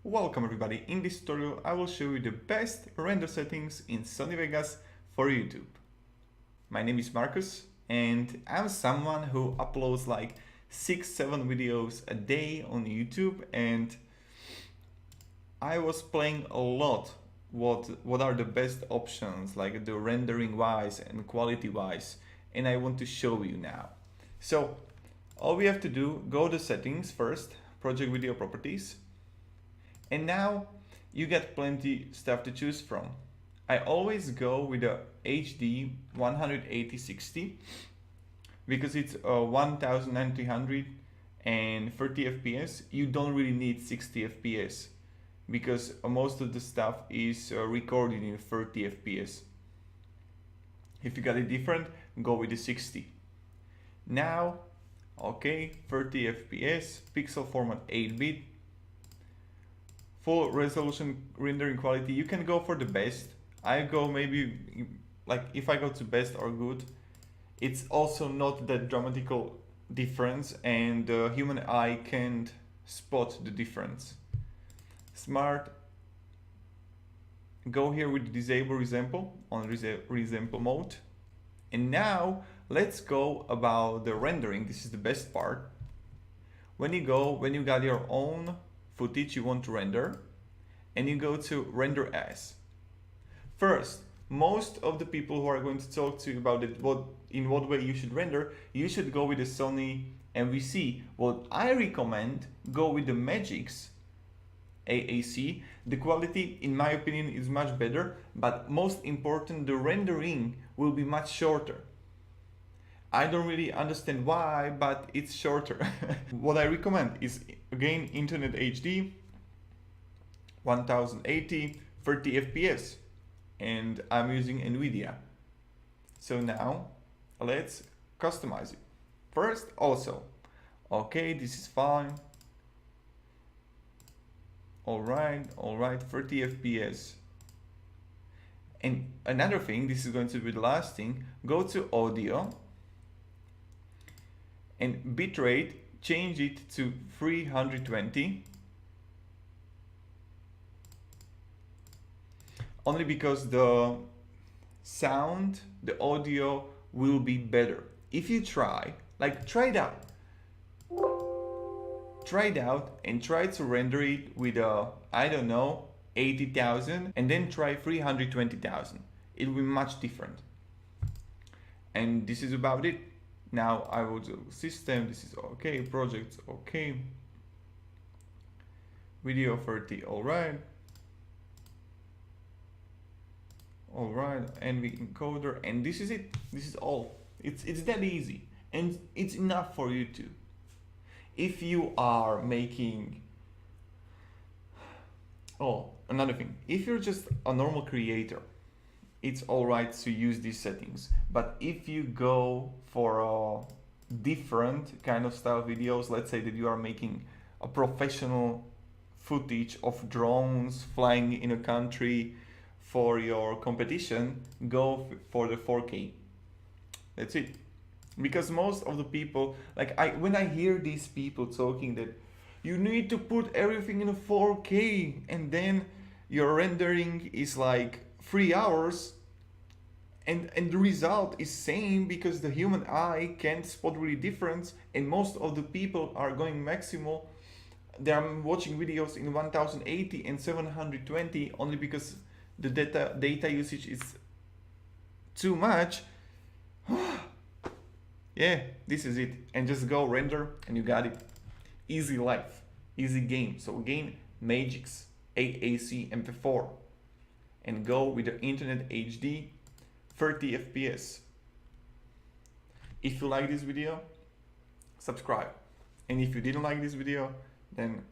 Welcome everybody. In this tutorial I will show you the best render settings in Sony Vegas for YouTube. My name is Marcus and I'm someone who uploads like 6-7 videos a day on YouTube, and I was playing a lot what are the best options like the rendering wise and quality wise, and I want to show you now. So all we have to do, go to settings first, project video properties. And now you get plenty stuff to choose from. I always go with the HD 180/60 because it's 1900 and 30 FPS. You don't really need 60 FPS because most of the stuff is recorded in 30 FPS. If you got it different, go with the 60. Now, okay, 30 FPS, pixel format 8-bit. Full resolution rendering quality, you can go for the best. I go maybe, like if I go to best or good, it's also not that dramatical difference and the human eye can't spot the difference. Smart, go here with disable resample on resample mode. And now let's go about the rendering. This is the best part. When you got your own footage you want to render, and you go to render as. First, most of the people who are going to talk to you about it, in what way you should render, you should go with the Sony MVC. What I recommend, go with the Magic's AAC. The quality, in my opinion, is much better, but most important, the rendering will be much shorter. I don't really understand why, but it's shorter. What I recommend is, again, Internet HD, 1080, 30 FPS, and I'm using NVIDIA. So now, let's customize it. First, also, okay, this is fine. All right, 30 FPS. And another thing, this is going to be the last thing, go to audio, and bitrate, change it to 320, only because the sound, the audio will be better. If you try it out and try to render it with I don't know, 80,000 and then try 320,000. It will be much different. And this is about it. Now I will do system, this is okay, projects okay, video 30, alright, NV encoder, and this is it. This is all. It's that easy, and it's enough for you too. If you are making, another thing, if you're just a normal creator, it's alright to use these settings. But if you go for a different kind of style videos, let's say that you are making a professional footage of drones flying in a country for your competition, go for the 4K. That's it. Because most of the people, when I hear these people talking that you need to put everything in a 4K and then your rendering is like 3 hours, and the result is same because the human eye can't spot really difference, and most of the people are going maximal. They are watching videos in 1080 and 720 only because the data usage is too much. Yeah, this is it. And just go render and you got it. Easy life, easy game. So again, Magic's AAC MP4, and go with the Internet HD 30 FPS. If you like this video, subscribe. And if you didn't like this video, then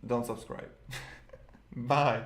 don't subscribe. Bye.